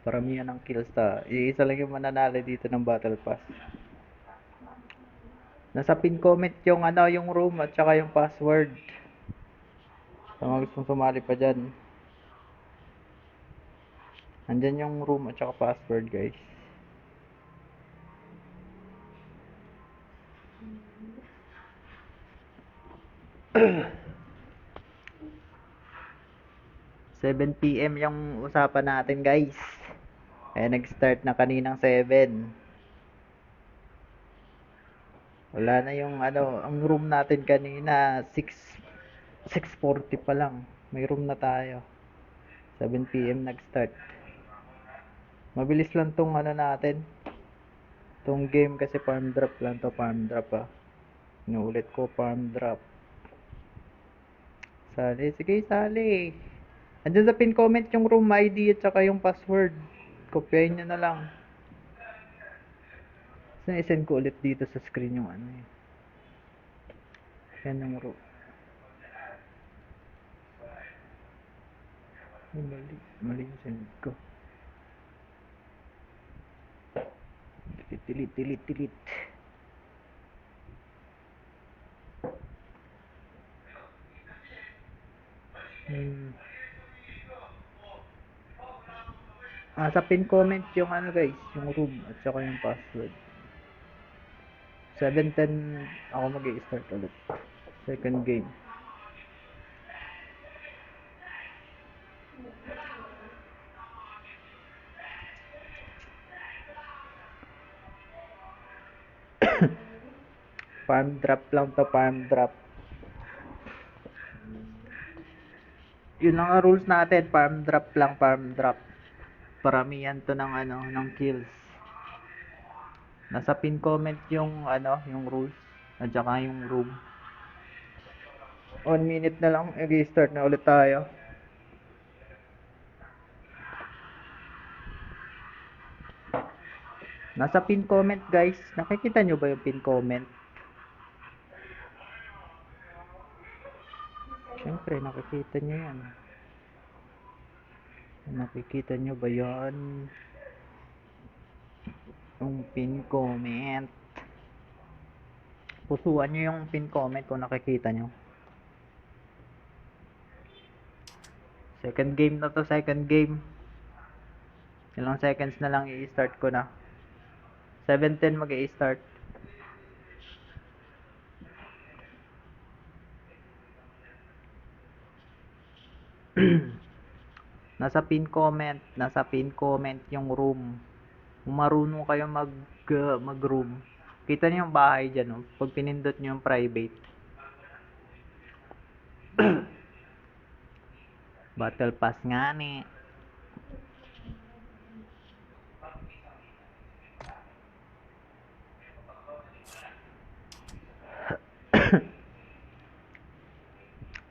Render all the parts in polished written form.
Paramihan ng kills ta. Iisa lang yung mananalo dito ng Battle Pass. Nasa pin comment yung ano, yung room at saka yung password. Sa mga gustong sumali pa dyan. Andyan yung room at saka password, guys. Seven PM yung usapan natin, guys. Nag-start na kaninang 7. Wala na yung ano, ang room natin kanina 6:40 pa lang. May room na tayo. 7 PM nag-start. Mabilis lang tong ano natin. Tong game kasi farm drop lang to, farm drop ah. Inuulit ko, farm drop. Sali, sige sali. Andyan sa pin comment yung room ID at saka yung password. Kopyahin nyo na lang. So, isend ko ulit dito sa screen yung ano eh. Yan yung room. Mali yung send ko. Delete. Sa pin comment yung ano guys, yung room at saka yung password. 7:10 ako mag-i-start ulit. Second game. Farm drop lang to, farm drop. Yun lang ang rules natin, farm drop lang, farm drop. Paramihan to ng ano, ng kills. Nasa pin comment yung ano, yung rules at saka yung room. 1 minute na lang, i-start na ulit tayo. Nasa pin comment guys, nakikita nyo ba yung pin comment? Siyempre, nakikita nyo yan. Nakikita nyo ba yan? Yung pin comment. Pusuan nyo yung pin comment kung nakikita nyo. Second game na to, second game. Ilang seconds na lang i-start ko na. 7:10 mag-i-start. Nasa pin comment yung room. Kung marunong kayo mag-room. Kita niyo yung bahay diyan, no? Pag pinindot niyo yung private. Battle Pass nga ni.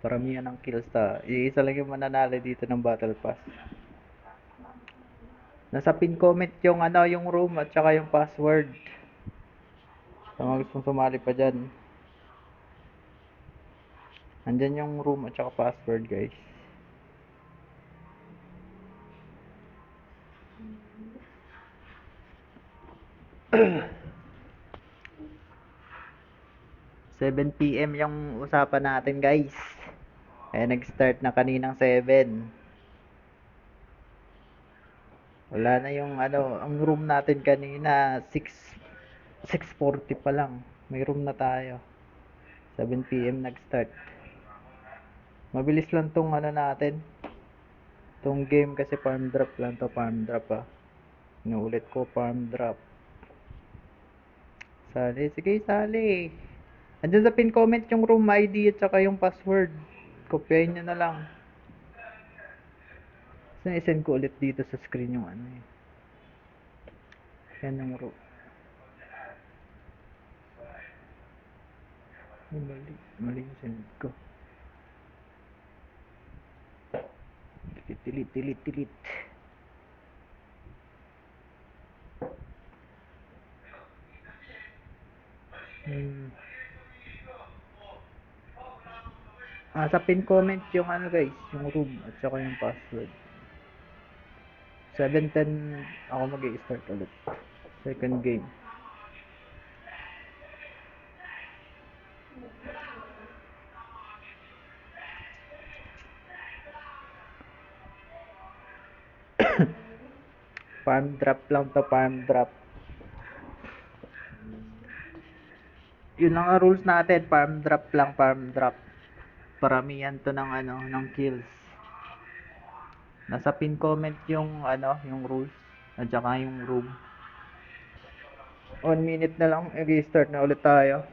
Paramihan ng kills ta. Iisa lang yung mananalo dito ng Battle Pass. Nasa pin comment yung ano, yung room at saka yung password. Sa mga gustong sumali pa dyan. Andyan yung room at saka password guys. Seven PM yung usapan natin guys. Nag-start na kaninang 7. Wala na yung ano, ang room natin kanina 6:40 pa lang. May room na tayo. 7 PM nag-start. Mabilis lang tong ano natin. Tong game kasi farm drop lang to, farm drop ah. Inuulit ko, farm drop. Sali, sige sali. Andyan sa pin comment yung room ID at saka yung password. Kopyahin nyo na lang. So, isend ko ulit dito sa screen yung ano eh. Yan yung room. Mali yung send ko. Delete. Sa pin comment yung ano guys, yung room at saka yung password. 7:10 ako mag-i-start ulit. Second game. Farm drop lang to, farm drop. Yun lang ang rules natin, farm drop lang, farm drop. Paramihan to ng ng kills. Nasa pin comment yung yung rules at saka yung room. 1 minute na lang, i-start na ulit tayo.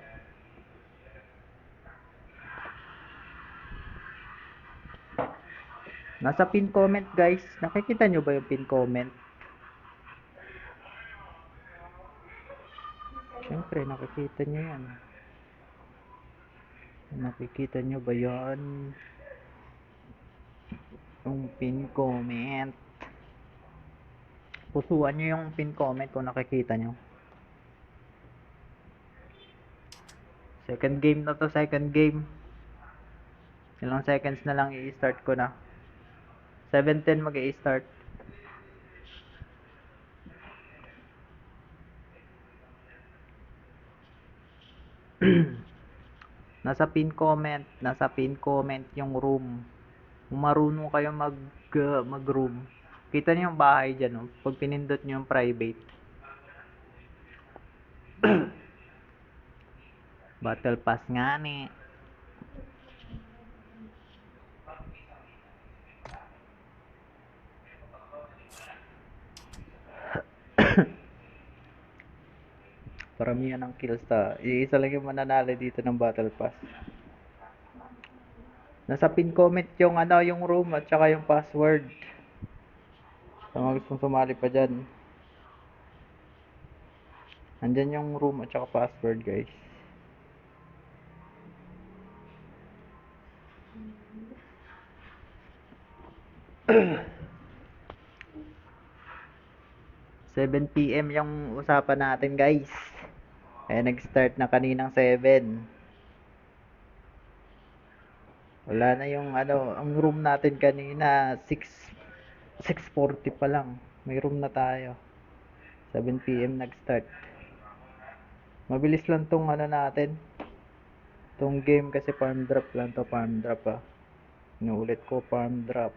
Nasa pin comment guys, nakikita nyo ba yung pin comment? Siyempre, nakikita nyo yan. Nakikita nyo ba yan? Yung pin comment. Pusuan nyo yung pin comment kung nakikita nyo. Second game na to, second game. Ilang seconds na lang i-start ko na. 7:10 mag-i-start. Nasa pin comment yung room. Kung marunong kayo mag-room. Kita niyo yung bahay diyan, no? Pag pinindot niyo yung private. Battle pass nga ni. Paramihan ng kills ta. Iisa lang yung mananalo dito ng battle pass. Nasa pin comment yung yung room at saka yung password. Sa mga gustong sumali pa dyan. Andyan yung room at saka password guys. ...7 PM yung usapan natin guys. Kaya nag-start na kaninang 7. Wala na yung ang room natin kanina 6:40 pa lang. May room na tayo. 7 PM nag-start. Mabilis lang tong natin. Tong game kasi farm drop lang to, farm drop ah. Inuulit ko, farm drop.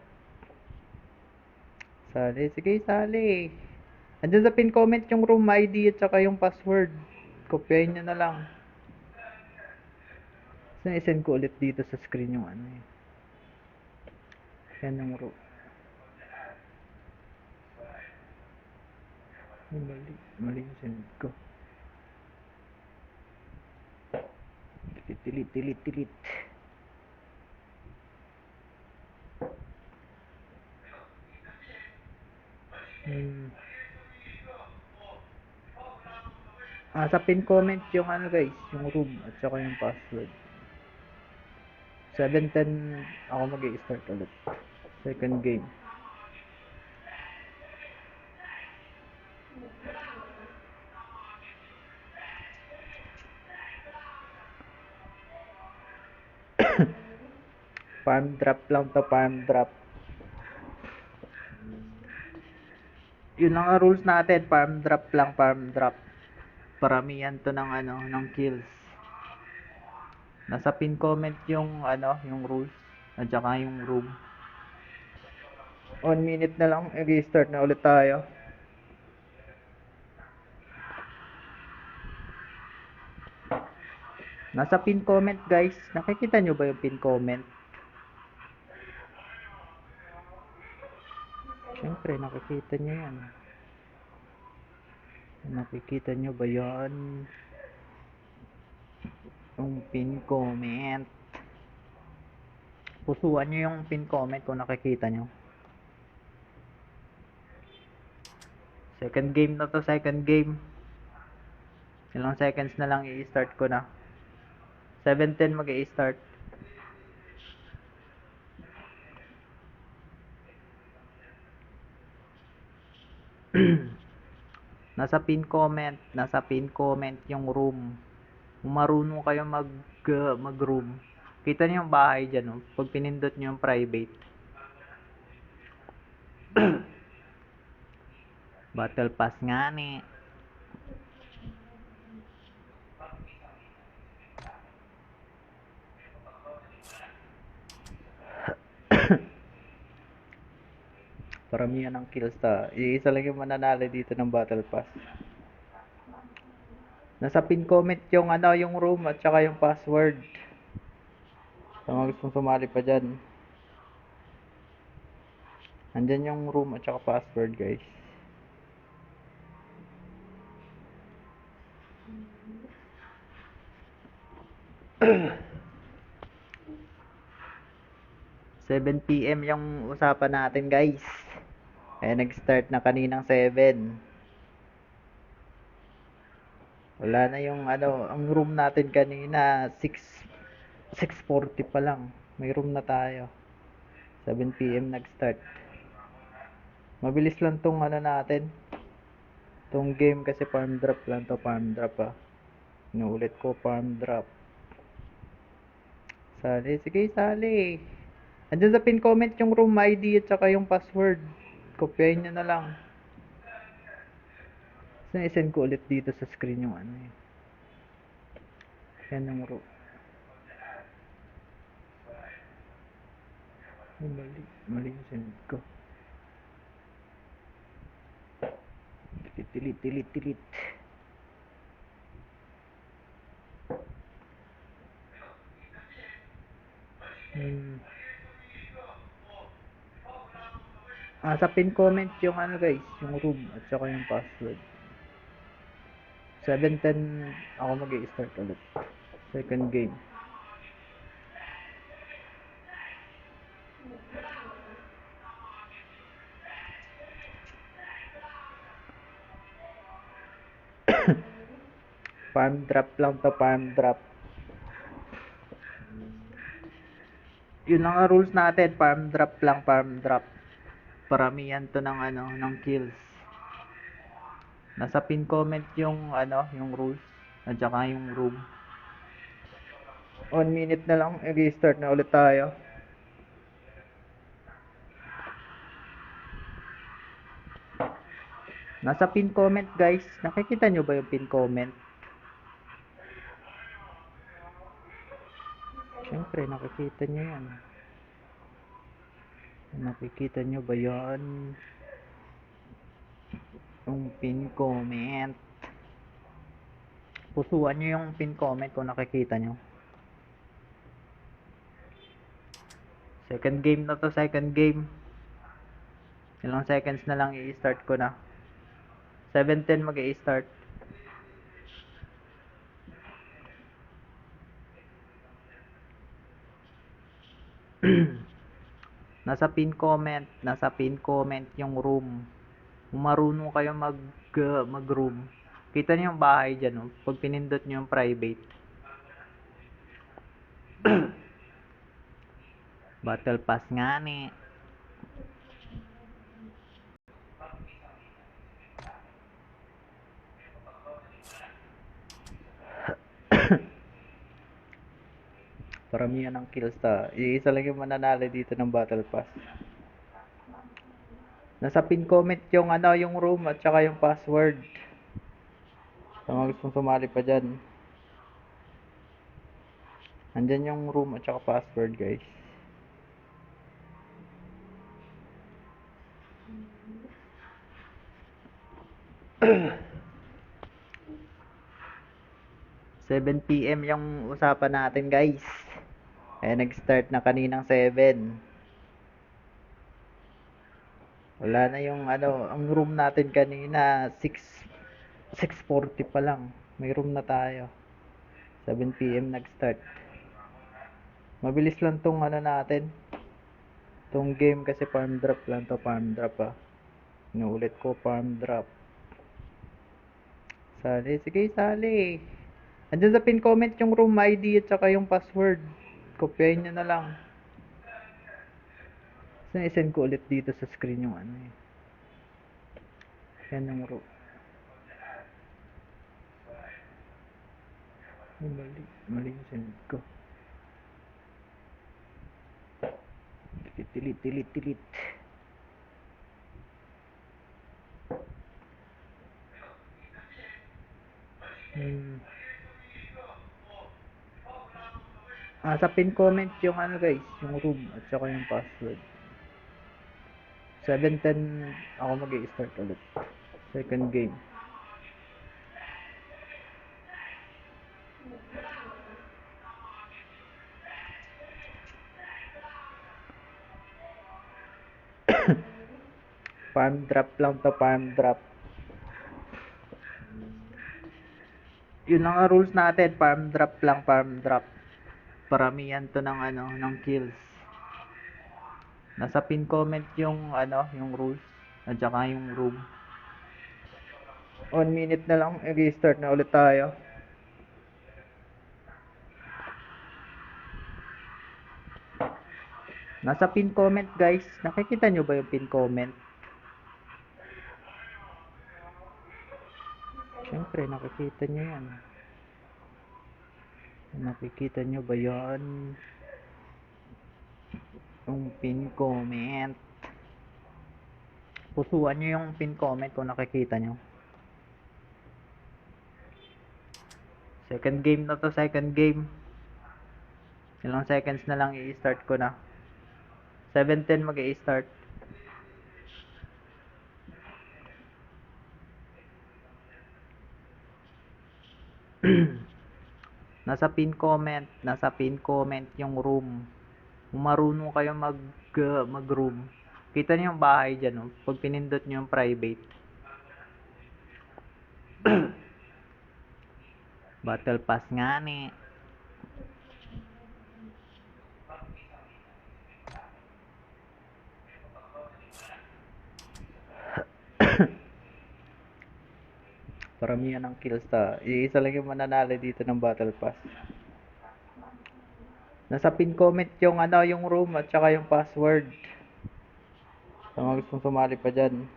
Sali, sige sali. Andyan sa pin comment yung room ID at saka yung password. Kopyahin nyo na lang. So, isend ko ulit dito sa screen yung yan yung room. Mali yung send ko. Delete. Sa pin comment yung guys, yung room at saka yung password. 7:10 ako mag-i-start ulit. Second game. Farm drop lang to, farm drop. Yun lang ang rules natin, farm drop lang, farm drop. Paramihan to ng ng kills. Nasa pin comment yung yung rules at saka yung room. 1 minute na lang, i-start na ulit tayo. Nasa pin comment guys, nakikita nyo ba yung pin comment? Siyempre, nakikita nyo yan. Nakikita nyo ba yan? Yung pin comment. Pusuan nyo yung pin comment kung nakikita nyo. Second game na to, second game. Ilang seconds na lang i-start ko na. 7:10 mag-i-start. Nasa pin comment yung room. Kung marunong kayo mag-room. Kita niyo yung bahay diyan, no? Pag pinindot niyo yung private. Battle Pass nga ni. Paramihan ng kills ta. Iisa lang yung mananalo dito ng Battle Pass. Nasa pin comment yung yung room at saka yung password. Sa mga gustong sumali pa dyan. Andyan yung room at saka password, guys. Seven PM yung usapan natin, guys. Nag-start na kaninang 7. Wala na yung ang room natin kanina 6:40 pa lang. May room na tayo. 7 PM nag-start. Mabilis lang tong natin. Tong game kasi farm drop lang to, farm drop ah. Inuulit ko, farm drop. Sali, sige sali. Andyan sa pin comment yung room ID at saka yung password. Kopyahin nyo na lang. So, i-send ko ulit dito sa screen yung yun. Yan yung room. Mali yung send ko. Delete. Sa pin comment yung guys, yung room at saka yung password. 7:10 ako mag-i-start ulit. Second game. Farm drop lang to, farm drop. Yun lang ang rules natin, farm drop lang, farm drop. Paramihan to ng ng kills. Nasa pin comment yung yung rules at saka yung room. 1 minute na lang, i-start na ulit tayo. Nasa pin comment, guys. Nakikita nyo ba yung pin comment? Siyempre, nakikita nyo yan. Nakikita nyo ba yan? Yung pin comment. Pusuan nyo yung pin comment kung nakikita nyo. Second game na to, second game. Ilang seconds na lang i-start ko na. 7:10 mag-i-start. Nasa pin comment yung room. Kung marunong kayo mag-room, kita niyo yung bahay dyan, no? Pag pinindot niyo yung private. Battle Pass nga ni. Paramihan ng kills ta. Iisa lang yung mananalo dito ng Battle Pass. Nasa pin comment yung yung room at saka yung password. Sa mga gustong sumali pa dyan. Andyan yung room at saka password, guys. Seven PM yung usapan natin, guys. Nag-start na kaninang 7. Wala na yung ang room natin kanina 6:40 pa lang. May room na tayo. 7 PM nag-start. Mabilis lang tong natin. Tong game kasi farm drop lang to, farm drop ah. Inuulit ko, farm drop. Sali, sige sali. Andyan sa pin comment yung room ID at saka yung password. Kopyahin nyo na lang. So, i-send ko ulit dito sa screen yung Yan yung room. Mali yung send ko. Delete. Sa pin comment yung ano guys, yung room at saka yung password. 7:10 ako mag-i-start ulit. Second game. Farm drop lang to, farm drop. Yun ang rules natin, farm drop lang, farm drop. Paramihan to ng ano, ng kills. Nasa pin comment yung ano, yung rules at saka yung room. 1 minute na lang, i-start na ulit tayo. Nasa pin comment guys, nakikita nyo ba yung pin comment? Siyempre, nakikita nyo yan. Nakikita nyo ba yan? Yung pin comment. Pusuan nyo yung pin comment kung nakikita nyo. Second game na to, second game. Ilang seconds na lang i-start ko na. 7:10 mag-i-start. Nasa pin comment yung room. Kung marunong kayo mag-room, kita niyo yung bahay dyan, no? Pag pinindot niyo yung private. Battle pass nga ni. Paramihan ng kills ta. Iisa lang yung mananalo dito ng battle pass. Nasa pin comment yung ano, yung room at saka yung password. Sa mga gustong sumali pa dyan.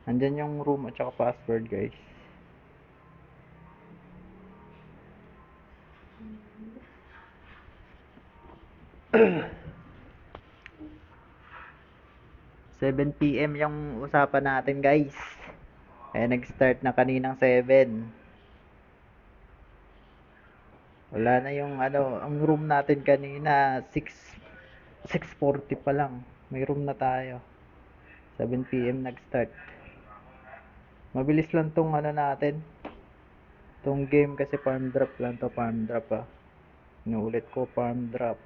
Andyan yung room at saka password guys. Seven PM yung usapan natin guys. Kaya nag-start na kaninang 7. Wala na yung ano, ang room natin kanina 6:40 pa lang. May room na tayo. 7 PM nag-start. Mabilis lang tong ano natin. Tong game kasi farm drop lang to, farm drop ah. Inuulit ko, farm drop.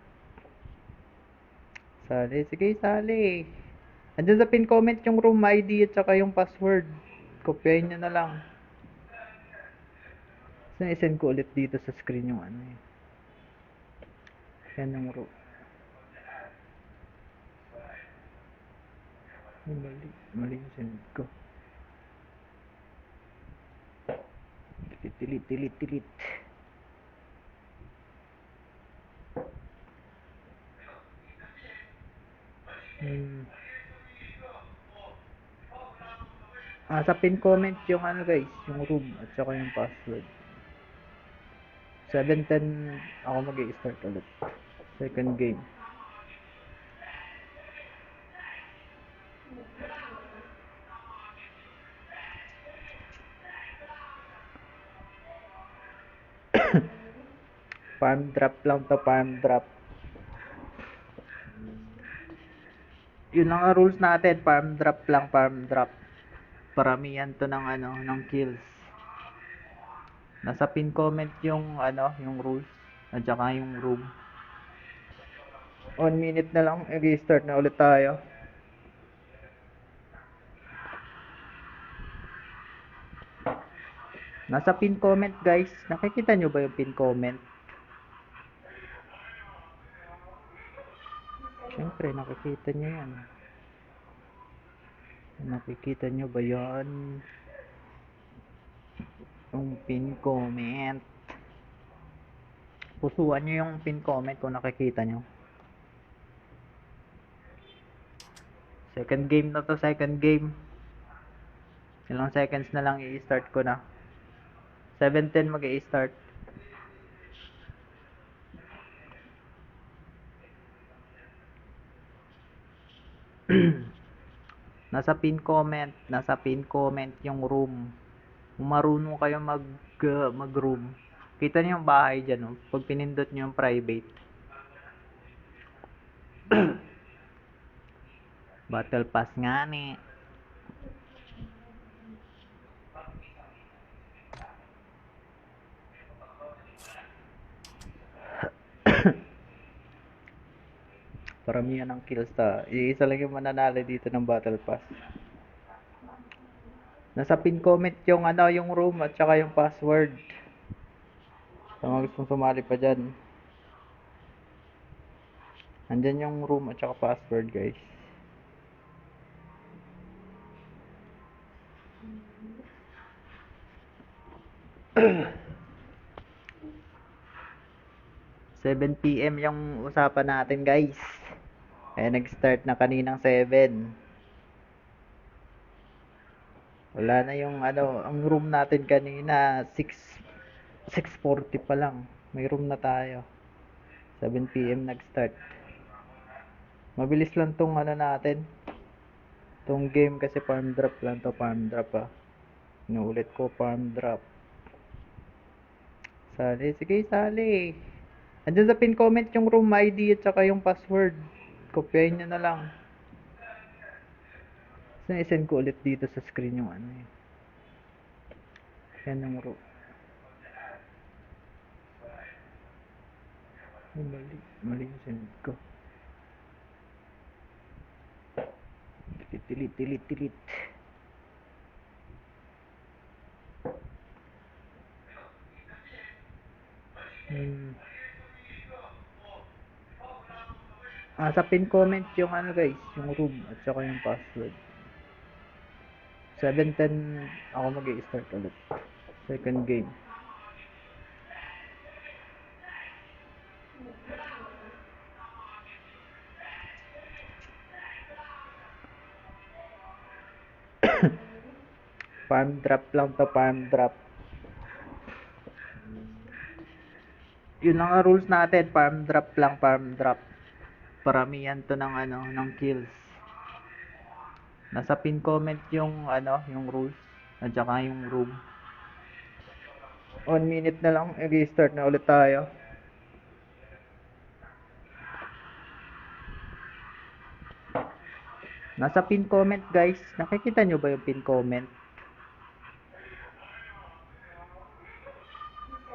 Sali, sige sali. Andyan sa pin comment yung room ID at saka yung password. Kopyahin nyo na lang. So, i-send ko ulit dito sa screen yung ano eh. Yan yung room. Mali yung send ko. Delete. Sa pin comment yung ano guys, yung room at saka yung password. 7:10 ako mag-i-start ulit. Second game. Farm drop lang to, farm drop. Yun ang rules natin, farm drop lang, farm drop. Paramihan to ng ano, ng kills. Nasa pin comment yung ano, yung rules at saka yung room. 1 minute na lang, i-start na ulit tayo. Nasa pin comment guys, nakikita nyo ba yung pin comment? Siyempre, nakikita nyo yan. Nakikita nyo ba yan? Yung pin comment. Pusuan nyo yung pin comment kung nakikita nyo. Second game na to, second game. Ilang seconds na lang i-start ko na. 7:10 mag-i-start. Nasa pin comment yung room. Kung marunong kayo mag-room, Kita niyo yung bahay dyan, no? Pag pinindot niyo yung private. Battle Pass nga ni. Paramihan ng kills ta. Iisa lang yung mananalo dito ng Battle Pass. Nasa pin comment yung yung room at saka yung password. Sa mga gustong sumali pa dyan. Andyan yung room at saka password, guys. ...7 PM yung usapan natin, guys. Nag-start na kaninang 7. Wala na yung ang room natin kanina 6:40 pa lang. May room na tayo. 7 PM nag-start. Mabilis lang tong natin. Tong game kasi farm drop lang to, farm drop ah. Inuulit ko, farm drop. Sali, sige sali. Andyan sa pin comment yung room ID at saka yung password. Kopyahin nyo na lang. So, isend ko ulit dito sa screen yung yan yung room. Ay, mali yung send ko. Delete. Sa pin comment yung guys, yung room at saka yung password. 7:10 ako mag-i-start ulit. Second game. Farm drop lang to, farm drop. Yun lang ang rules natin, farm drop lang, farm drop. Paramihan to ng ng kills. Nasa pin comment yung yung rules at saka yung room. 1 minute na lang, i-start na ulit tayo. Nasa pin comment, guys. Nakikita nyo ba yung pin comment?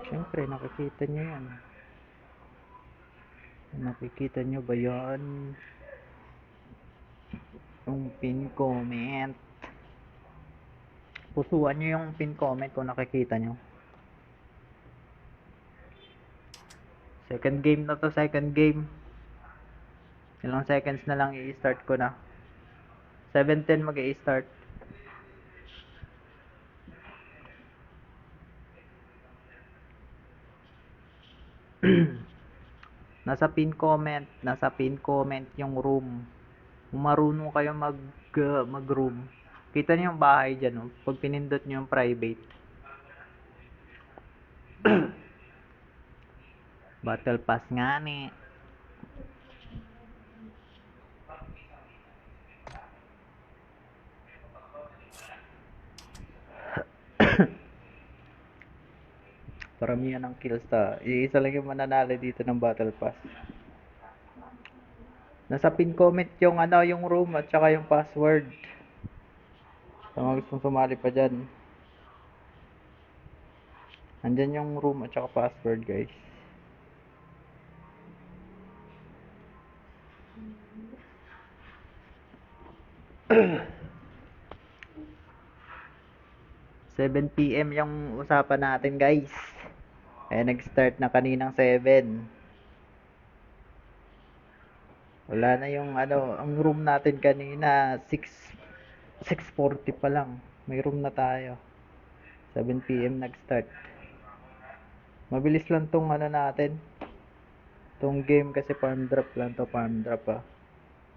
Siyempre, nakikita nyo yan. Nakikita nyo ba yan? Yung pin comment. Pusuan nyo yung pin comment kung nakikita nyo. Second game na to, second game. Ilang seconds na lang i-start ko na. 7:10 mag-i-start. Nasa pin comment yung room. Kung marunong kayo mag-room. Kita niyo yung bahay diyan, no? Pag pinindot niyo yung private. Battle Pass nga ni. Paramihan ng kills ta. Iisa lang yung mananalo dito ng Battle Pass. Nasa pin comment yung yung room at saka yung password. Sa mga gustong sumali pa dyan. Andyan yung room at saka password, guys. ...7 PM yung usapan natin, guys. Nag-start na kaninang 7. Wala na yung ang room natin kanina 6:40 pa lang. May room na tayo. 7 PM nag-start. Mabilis lang tong natin. Tong game kasi farm drop lang to, farm drop ah.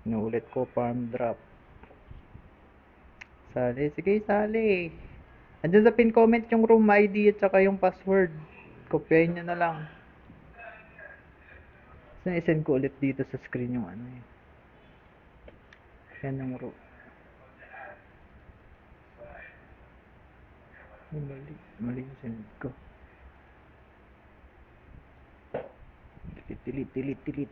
Inuulit ko, farm drop. Sali, sige sali. Andyan sa pin comment yung room ID at saka yung password. Kopyahin nyo na lang. So, isend ko ulit dito sa screen yung yan yung room. Ay, mali yung send ko. Delete.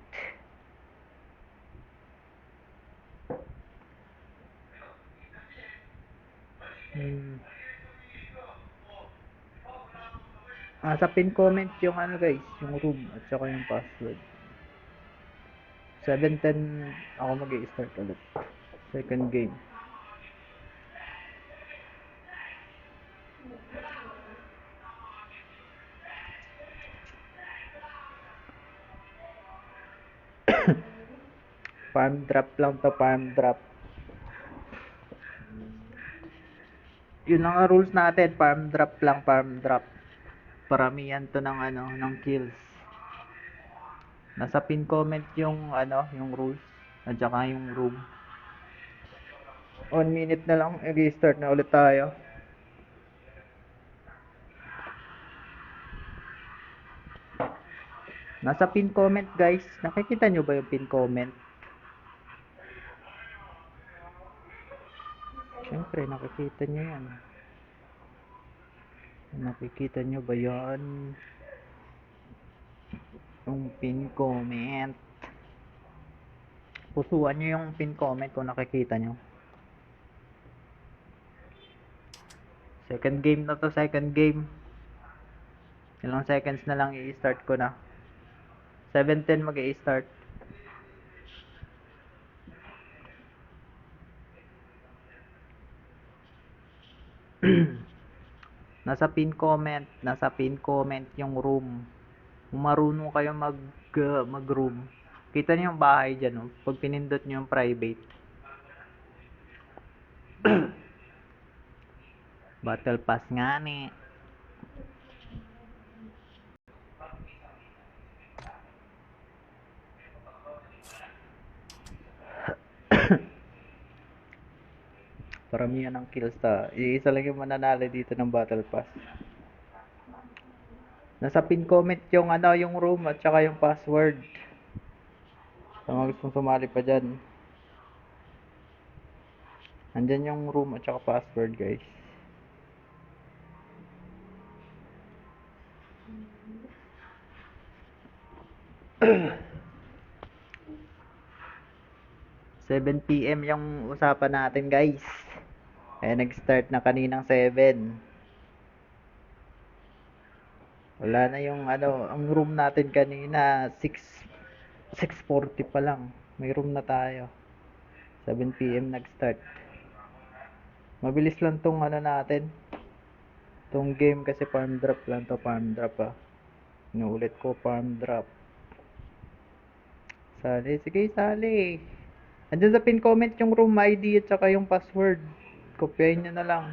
Sa pin comment yung ano guys, yung room at saka yung password. 7:10 ako mag-i-start ulit. Second game. Farm drop lang to, farm drop. Yun ang rules natin, farm drop lang, farm drop. Paramihan to ng ano, ng kills. Nasa pin comment yung ano, yung rules at saka yung room. 1 minute na lang, i-restart na ulit tayo. Nasa pin comment guys, nakikita nyo ba yung pin comment? Siyempre, nakikita nyo yan. Nakikita nyo ba yan? Yung pin comment. Pusuan nyo yung pin comment kung nakikita nyo. Second game na to, second game. Ilang seconds na lang i-start ko na. 7:10 mag-i-start. Nasa pin comment yung room. Kung marunong kayo mag-room. Kita niyo yung bahay diyan, oh. Pag pinindot niyo yung private. Battle pass nga ni. Paramihan ng kills ta. Iisa lang yung mananalo dito ng battle pass. Nasa pin comment yung ano, yung room at saka yung password. Sa mga gustong sumali pa dyan. Andyan yung room at saka password guys. ...7 PM yung usapan natin guys. Nag-start na kaninang 7. Wala na yung ano, ang room natin kanina 6:40 pa lang. May room na tayo. 7 PM nag-start. Mabilis lang tong ano natin. Tong game kasi farm drop lang to, farm drop ah. Inuulit ko, farm drop. Sali, sige sali. Andyan sa pin comment yung room ID at saka yung password. Kopyahin nyo na lang.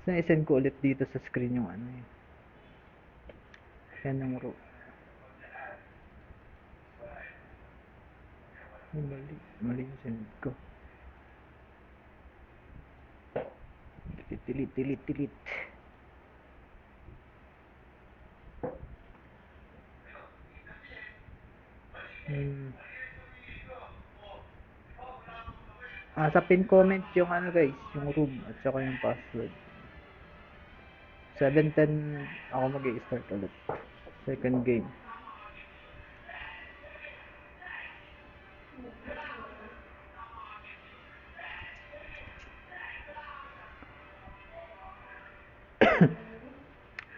So, isend ko ulit dito sa screen yung ano eh. Yan yung room. Mali yung send ko. Delete. Sa pin comment yung ano guys, yung room at saka yung password. 7:10 ako mag-i-start ulit. Second game.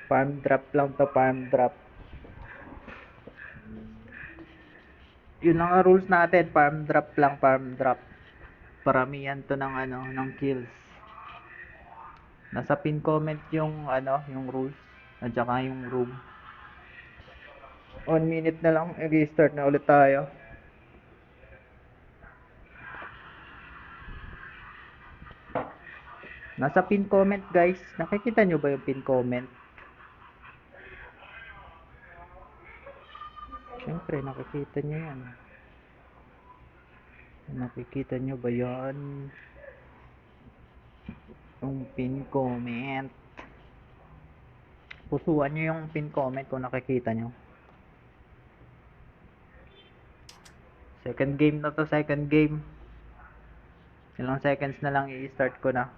Farm drop lang to, farm drop. Yun lang ang rules natin, farm drop lang, farm drop. Paramihan to ng ano, ng kills. Nasa pin comment yung ano, yung rules at saka yung room. 1 minute na lang, i-restart na ulit tayo. Nasa pin comment guys, nakikita nyo ba yung pin comment? Siyempre, nakikita nyo yan. Nakikita nyo ba yan? Yung pin comment. Pusuan nyo yung pin comment kung nakikita nyo. Second game na to, second game. Ilang seconds na lang i-start ko na.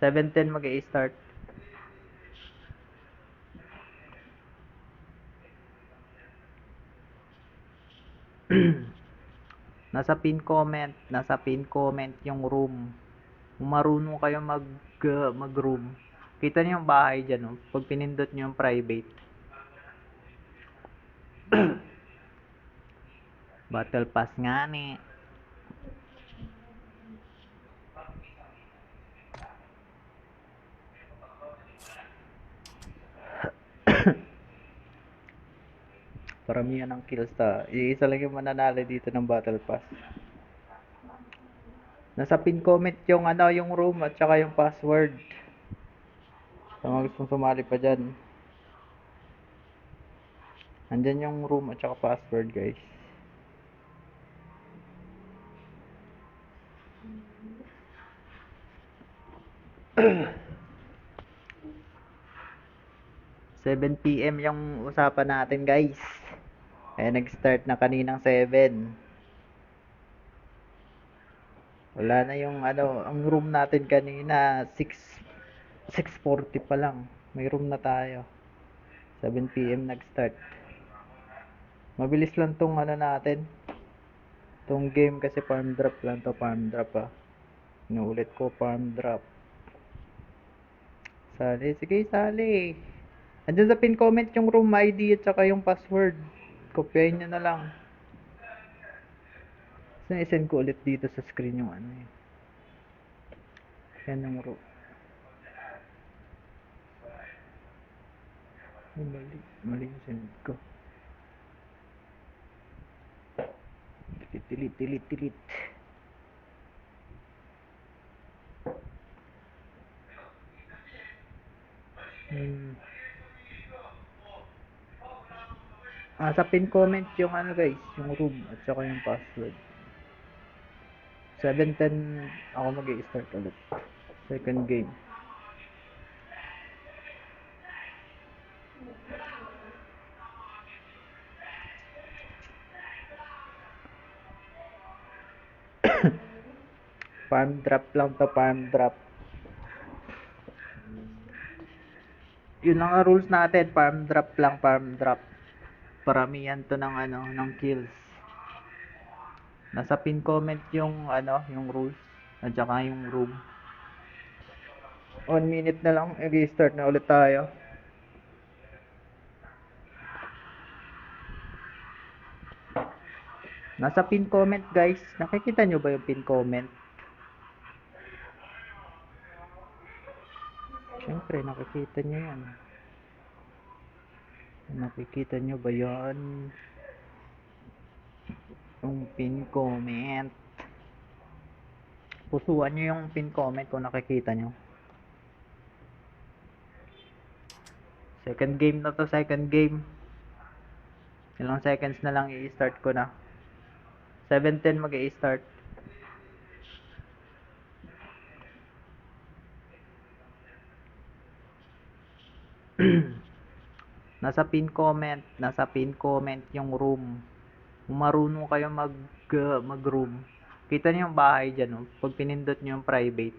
7:10 mag-i-start. nasa pin comment yung room. Kung marunong kayo mag-room, kita niyo yung bahay dyan, oh. Pag pinindot niyo yung private. Battle pass nga ni. Paramihan ng kills ta. Iisa lang yung mananalo dito ng battle pass. Nasa pin comment yung yung room at saka yung password. Sa mga gustong sumali pa dyan. Andyan yung room at saka password, guys. ...7 PM yung usapan natin, guys. Nag-start na kaninang 7. Wala na yung ang room natin kanina 6:40 pa lang. May room na tayo. 7 PM nag-start. Mabilis lang tong natin. Tong game kasi farm drop lang to, farm drop ah. Inuulit ko, farm drop. Sali, sige sali. Andyan sa pin comment yung room ID at saka yung password. Kopyahin nyo na lang. So, isend ko ulit dito sa screen yung yun. Yan yung room. Mali yung send ko. Delete. Sa pin comment yung guys, yung room at saka yung password. 7:10 ako mag-i-start ulit. Second game. Farm drop lang to, farm drop. Yun lang ang rules natin, farm drop lang, farm drop. Paramihan to ng ng kills. Nasa pin comment yung yung rules at saka yung room. 1 minute na lang, i-start na ulit tayo. Nasa pin comment, guys. Nakikita nyo ba yung pin comment? Siyempre, nakikita nyo yan. Nakikita nyo ba yan? Yung pin comment. Pusuan nyo yung pin comment kung nakikita nyo. Second game na to, second game. Ilang seconds na lang i-start ko na. 7:10 mag-i-start. Nasa pin comment yung room. Kung marunong kayo mag-room, kita niyo yung bahay dyan, oh. Pag pinindot niyo yung private.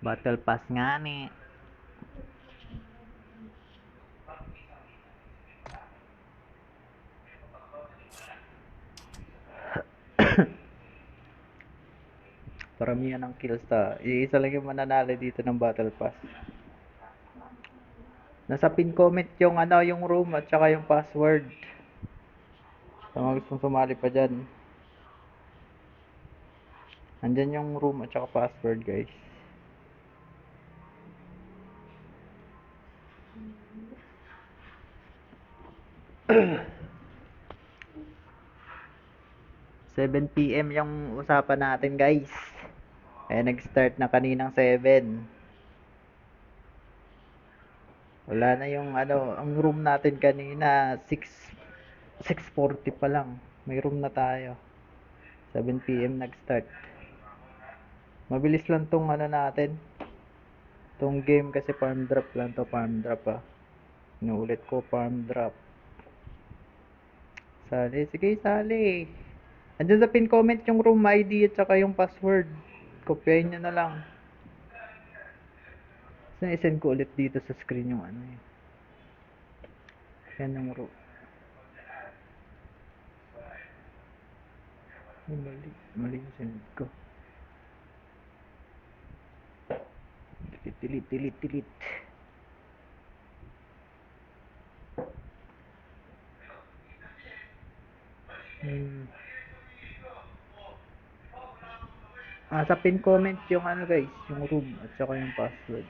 Battle pass nga ni. Paramihan ng kills ta. Iisa lang yung mananalo dito ng battle pass. Nasa pin comment yung yung room at saka yung password. Sa mga gustong sumali pa dyan. Andyan yung room at saka password, guys. ...7 PM yung usapan natin, guys. Nag-start na kaninang 7. Wala na yung ang room natin kanina 6:40 pa lang. May room na tayo. 7 PM nag-start. Mabilis lang tong natin. Tong game kasi farm drop lang to, farm drop ah. Inuulit ko, farm drop. Sali, sige sali. Andyan sa pin comment yung room ID at saka yung password. Kopyahin nyo na lang. So, isend ko ulit dito sa screen yung yun. Yan ang room. Ay, mali yung send ko. Delete. Sa pin comment yung ano guys, yung room at saka yung password.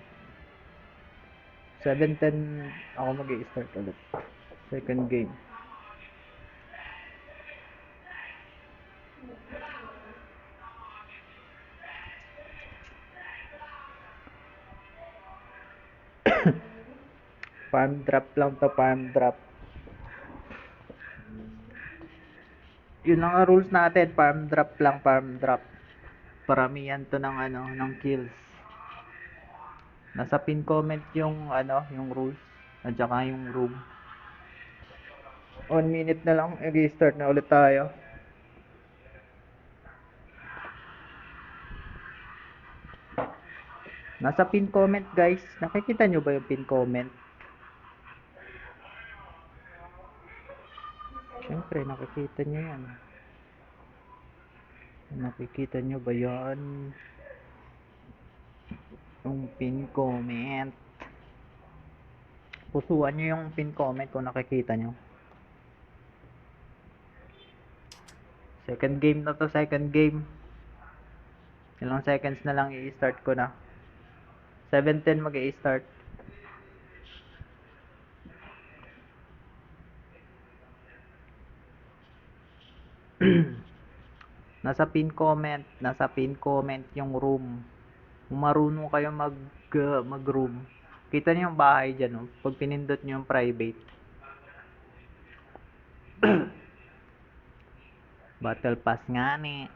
7:10 ako mag-i-start ulit. Second game. Farm drop lang to, farm drop. Yun lang ang rules natin, farm drop lang, farm drop. Paramihan to ng ano, ng kills. Nasa pin comment yung ano, yung rules at saka yung room. 1 minute na lang, i-start na ulit tayo. Nasa pin comment guys, nakikita nyo ba yung pin comment? Siyempre, nakikita nyo yan. Nakikita nyo ba yan? Yung pin comment. Pusuan nyo yung pin comment kung nakikita nyo. Second game na to, second game. Ilang seconds na lang i-start ko na. 7:10 mag-i-start. Nasa pin comment yung room. Kung marunong kayo mag-room. Kita niyo yung bahay diyan, oh. Pag pinindot niyo yung private. Battle pass nga ni.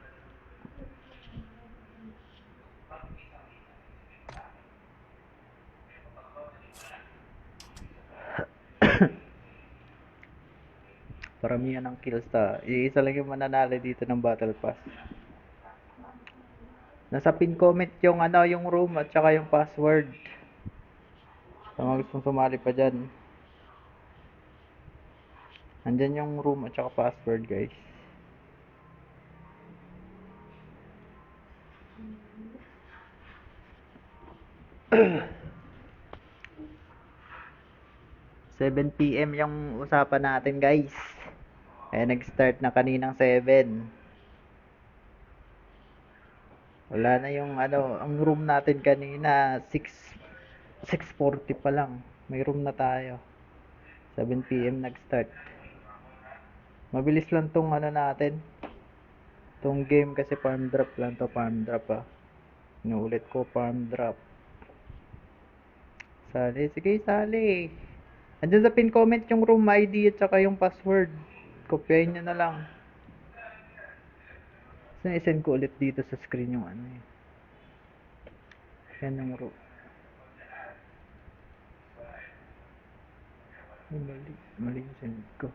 Paramihan ng kills ta. Iisa lang yung mananalo dito ng battle pass. Nasa pin comment yung ano, yung room at saka yung password. Sa mga gustong sumali pa dyan. Andyan yung room at saka password guys. (7 PM yung usapan natin guys. Nag-start na kaninang 7. Wala na yung ano, ang room natin kanina 6:40 pa lang. May room na tayo. 7 PM nag-start. Mabilis lang tong ano natin. Tong game kasi farm drop lang to, farm drop ah. Inuulit ko, farm drop. Sali, sige sali. Andyan sa pin comment yung room ID at saka yung password. Kopyahin nyo na lang. So, i-send ko ulit dito sa screen yung ano eh. Yan yung room. Ay, mali yung send ko.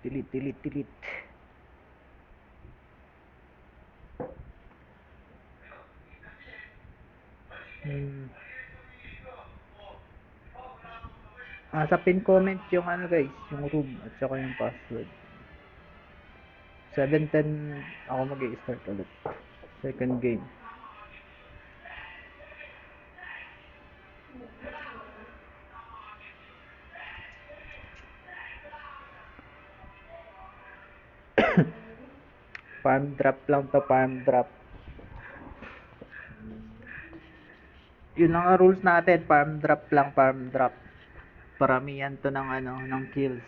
Delete. Sa pin comment yung ano guys, yung room at saka yung password. 7:10 ako mag-i-start ulit. Second game. Farm drop lang to, farm drop. Yun lang ang rules natin, farm drop lang, farm drop. Paramihan to ng ano, ng kills.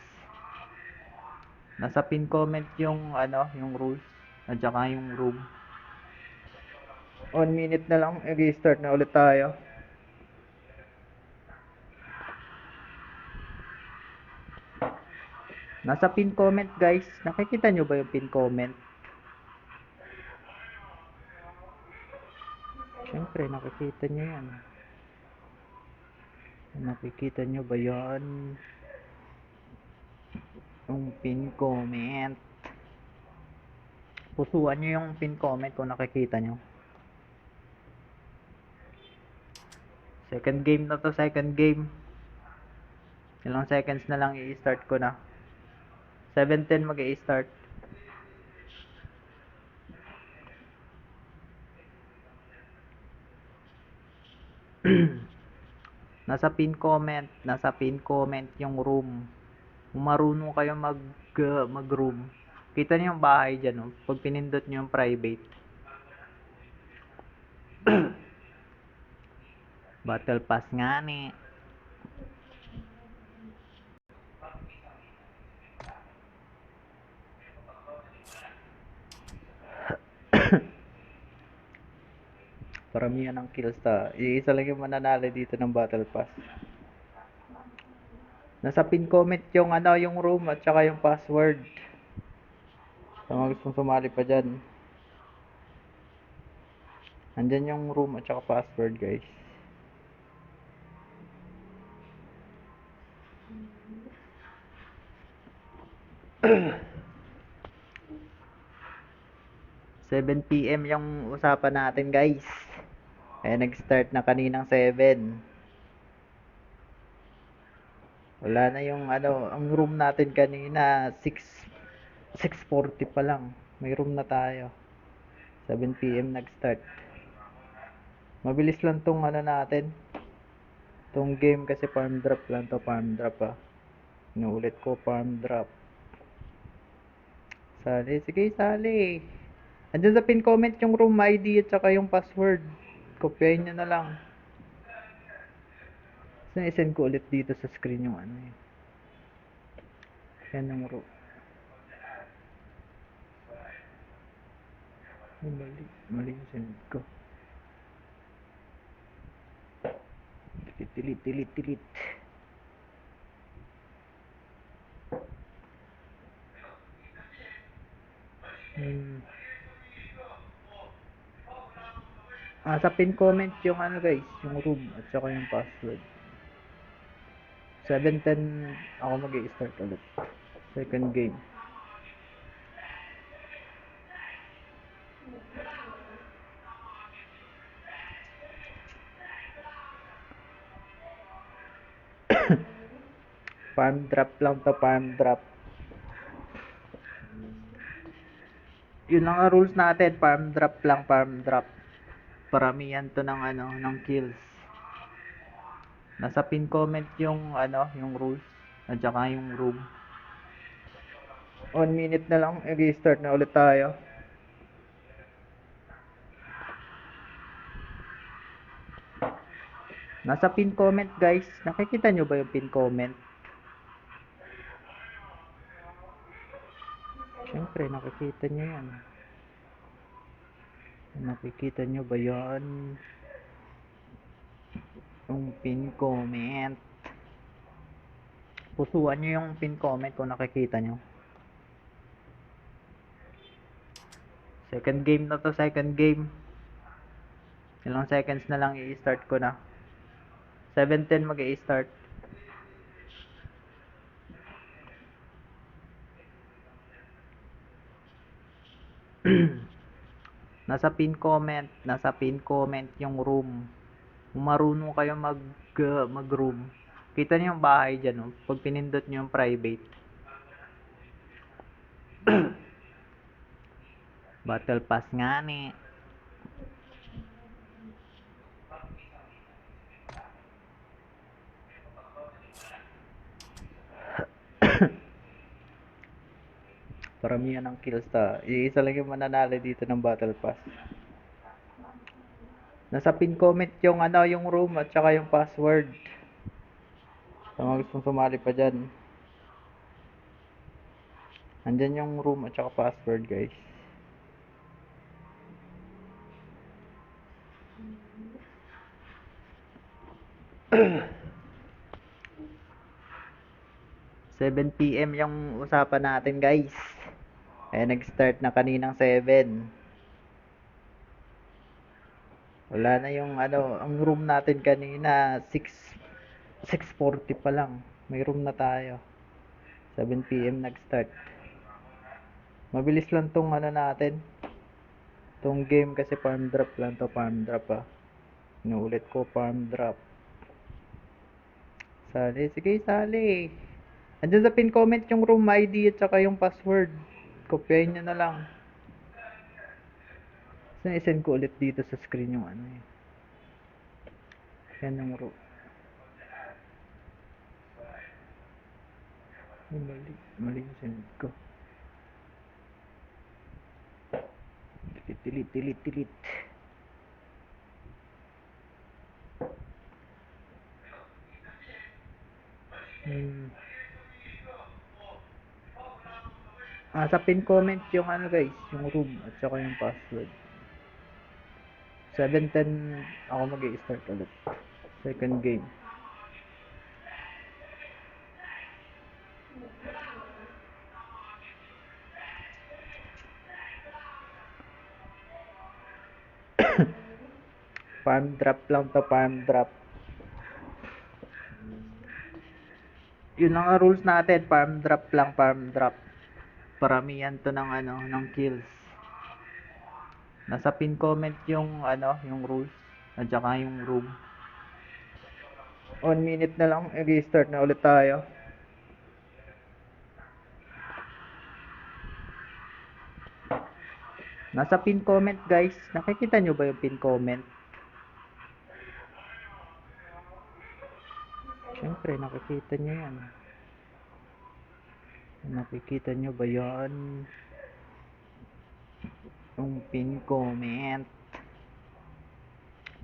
Nasa pin comment yung ano, yung rules at saka yung room. 1 minute na lang, i-start na ulit tayo. Nasa pin comment guys, nakikita nyo ba yung pin comment? Siyempre, nakikita nyo yan. Nakikita nyo ba yan? Yung pin comment. Pusuan nyo yung pin comment kung nakikita nyo. Second game na to, second game. Ilang seconds na lang i-start ko na. 7:10 mag-i-start. Nasa pin comment yung room. Kung marunong kayo mag-room. Kita niyo yung bahay diyan, no? Pag pinindot niyo yung private. Battle Pass nga ni. Paramihan ng kills ta. Iisa lang yung mananalo dito ng Battle Pass. Nasa pin comment yung yung room at saka yung password. Sa mga gustong sumali pa dyan. Andyan yung room at saka password, guys. ...7 PM yung usapan natin, guys. Nag-start na kaninang 7. Wala na yung ang room natin kanina 6:40 pa lang. May room na tayo. 7 PM nag-start. Mabilis lang tong natin. Tong game kasi farm drop lang to, farm drop ah. Inuulit ko, farm drop. Sali, sige sali. Andyan sa pin comment yung room ID at saka yung password. Kopyahin nyo na lang. So, i-send ko ulit dito sa screen yung yun. Yan yung room. Mali yung send ko. Tilit. Sa pin comment yung guys, yung room at saka yung password. 7:10 ako mag-i-start ulit. Second game. Farm drop lang to, farm drop. Yun lang ang rules natin, farm drop lang, farm drop. Paramihan to ng ng kills. Nasa pin comment yung yung rules at saka yung room. 1 minute na lang, i-start na ulit tayo. Nasa pin comment, guys. Nakikita nyo ba yung pin comment? Siyempre, nakikita nyo yan. Nakikita nyo ba yan? Yung pin comment. Pusuan nyo yung pin comment kung nakikita nyo. Second game na to, second game. Ilang seconds na lang i-start ko na. 7:10 mag-i-start. Nasa pin comment yung room. Kung marunong kayo mag-room. Kita niyo yung bahay diyan, no? Pag pinindot niyo yung private. Battle Pass nga ni. Paramihan ng kills ta. Iisa lang yung mananalo dito ng Battle Pass. Nasa pin comment yung yung room at saka yung password. Sa mga gustong sumali pa dyan. Andyan yung room at saka password, guys. ...7 PM yung usapan natin, guys. Nag-start na kaninang 7. Wala na yung ang room natin kanina 6:40 pa lang. May room na tayo. 7 PM nag-start. Mabilis lang tong natin. Tong game kasi farm drop lang to, farm drop ah. Inuulit ko, farm drop. Sali. Sige, sali. Andyan sa pin comment yung room ID at saka yung password. Kopyahin nyo na lang. So, isend ko ulit dito sa screen yung ano eh. Yan yung room. Mali. Mali yung send ko. Delete. Sa pin comment yung ano guys, yung room at saka yung password. 7:10 ako mag-i-start ulit. Second game. Farm drop lang to, farm drop. Yun lang ang rules natin, farm drop lang, farm drop. Paramihan to ng ano, ng kills. Nasa pin comment yung ano, yung rules at saka yung room. 1 minute na lang, i-start na ulit tayo. Nasa pin comment guys, nakikita nyo ba yung pin comment? Siyempre, nakikita nyo yan. Nakikita nyo ba yan? Yung pin comment.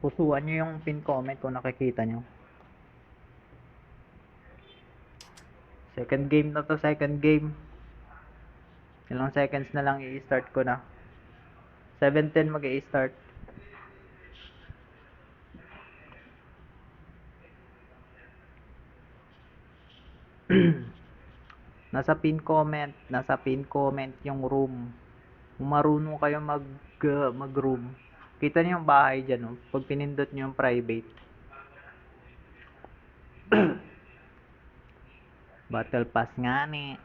Pusuan nyo yung pin comment kung nakikita nyo. Second game na to, second game. Ilang seconds na lang i-start ko na. 7:10 mag-i-start. Nasa pin comment yung room. Kung marunong kayo mag-room. Kita niyo yung bahay dyan, oh. Pag pinindot niyo yung private. Battle pass nga ni.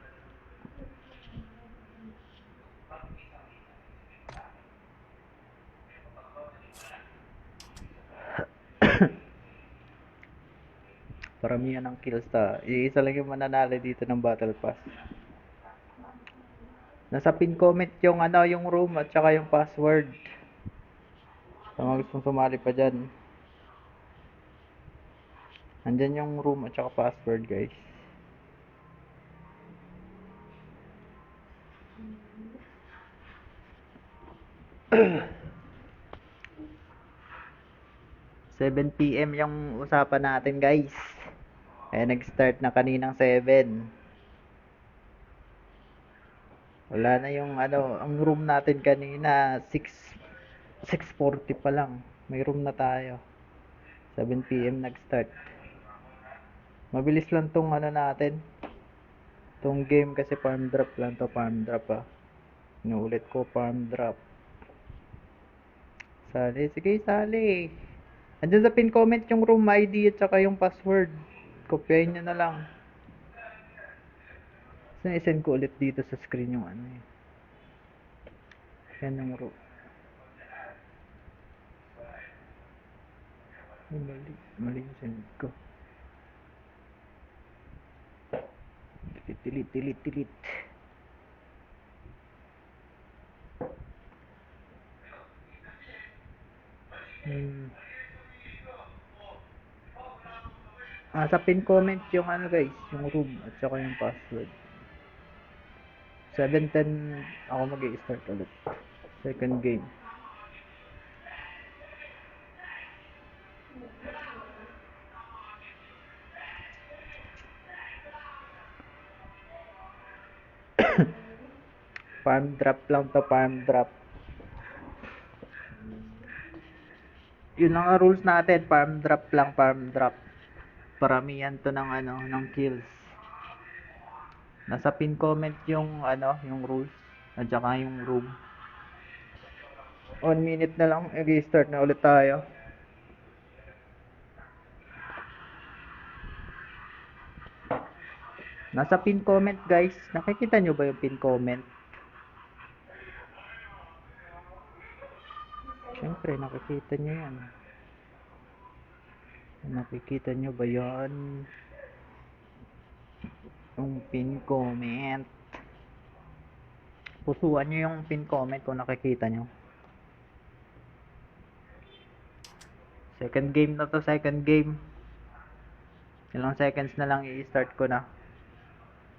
Paramihan ng kills ta. Iisa lang yung mananalo dito ng battle pass. Nasa pin comment yung ano, yung room at saka yung password. Sa mga gustong sumali pa dyan. Andyan yung room at saka password guys. ...7 PM yung usapan natin guys. Kaya nag-start na kaninang 7. Wala na yung ano, ang room natin kanina 6:40 pa lang. May room na tayo. 7 PM nag-start. Mabilis lang tong ano natin. Tong game kasi farm drop lang to, farm drop ah. Inuulit ko, farm drop. Sali, sige sali. Andyan sa pin comment yung room ID at saka yung password. Kopyahin nyo na lang. So, isend ko ulit dito sa screen yung ano eh. Yan yung room. Mali yung send ko. Delete. Sa pin comment yung ano guys, yung room at saka yung password. 7:10 ako mag-i-start ulit. Second game. Farm drop lang to, farm drop. Yun lang ang rules natin, farm drop lang, farm drop. Paramihan to ng ano, ng kills. Nasa pin comment yung ano, yung rules at saka yung room. 1 minute na lang, i-start na ulit tayo. Nasa pin comment guys, nakikita nyo ba yung pin comment? Siyempre, nakikita nyo yan. Nakikita nyo ba yan? yung pin comment. Pusuan nyo yung pin comment kung nakikita nyo. Second game na to, second game. Ilang seconds na lang i-start ko na.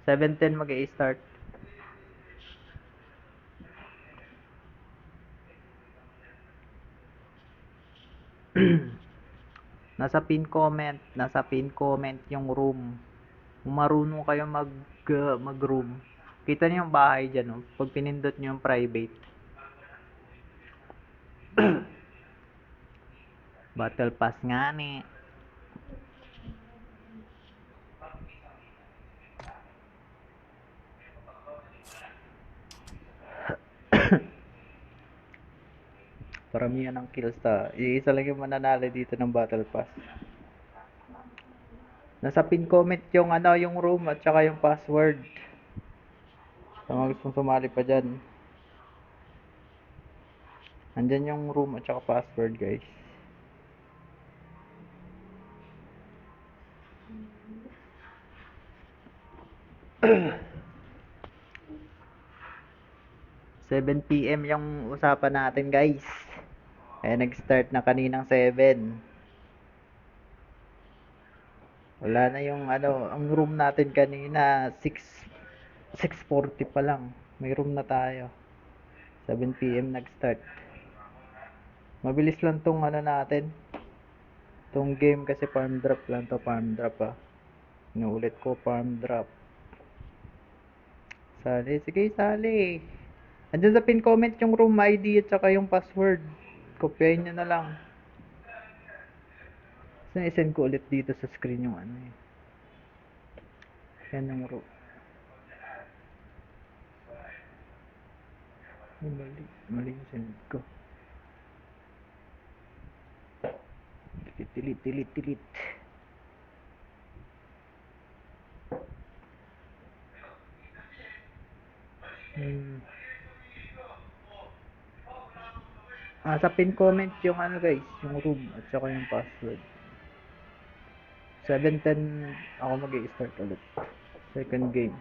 7:10 mag-i-start. Nasa pin comment yung room. Kung marunong kayo mag-room. Kita niyo yung bahay dyan, no? Pag pinindot niyo yung private. Battle pass nga ni. Paramihan ng kills ta. Iisa lang yung mananalo dito ng battle pass. Nasa pin comment yung yung room at saka yung password. Sa mga gustong sumali pa dyan. Andyan yung room at saka password, guys. ...7 PM yung usapan natin, guys. Kaya nag-start na kaninang 7. Wala na yung ang room natin kanina 6:40 pa lang. May room na tayo. 7 PM nag-start. Mabilis lang tong natin. Tong game kasi farm drop lang to, farm drop ah. Inuulit ko, farm drop. Sali, sige sali. Andyan sa pin comment yung room ID at saka yung password. Kopyahin nyo na lang. So, i-send ko ulit dito sa screen yung yan yung room. Mali yung send ko. Tilit. Sa pin comment yung guys, yung room at saka yung password. 7:10 ako mag-i-start ulit. Second game.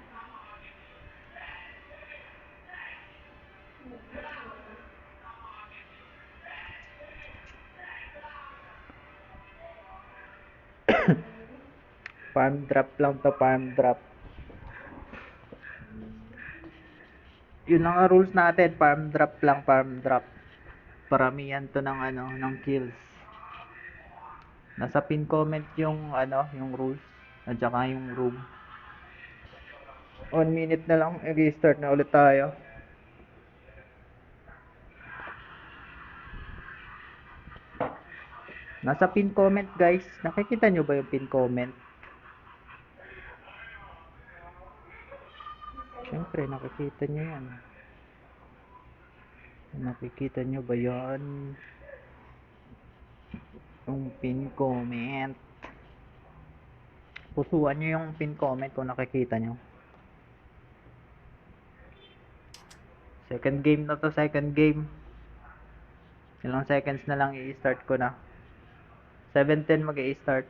Farm drop lang to, farm drop. Yun ang rules natin, farm drop lang, farm drop. Paramihan to ng ng kills. Nasa pin comment yung yung rules at saka yung room. 1 minute na lang, i-start na ulit tayo. Nasa pin comment, guys. Nakikita nyo ba yung pin comment? Siyempre, nakikita nyo yan. Nakikita nyo ba yan? Yung pin comment. Pusuan nyo yung pin comment kung nakikita nyo. Second game na to, second game. Ilang seconds na lang i-start ko na. 7:10 mag-i-start.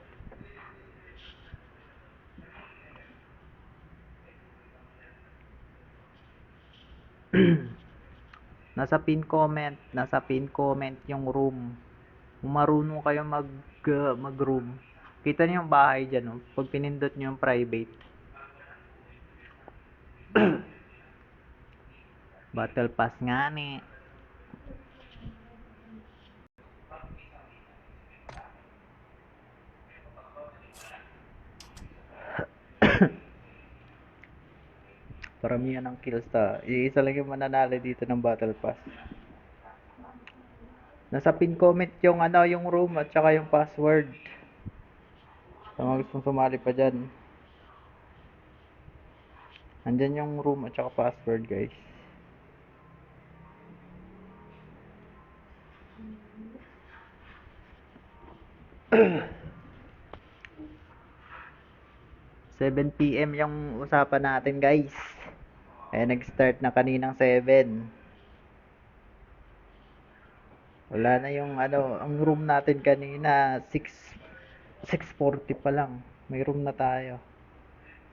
Nasa pin comment yung room. Kung marunong kayo mag-room. Kita niyo yung bahay dyan, no? Pag pinindot niyo yung private. Battle pass nga ni. Paramihan ng kills ta. Iisa lang yung mananalo dito ng battle pass. Nasa pin comment yung yung room at saka yung password. Sa mga gustong sumali pa dyan. Andyan yung room at saka password, guys. ...7 PM yung usapan natin, guys. Kaya nag-start na kaninang 7. Wala na yung ang room natin kanina 6:40 pa lang. May room na tayo.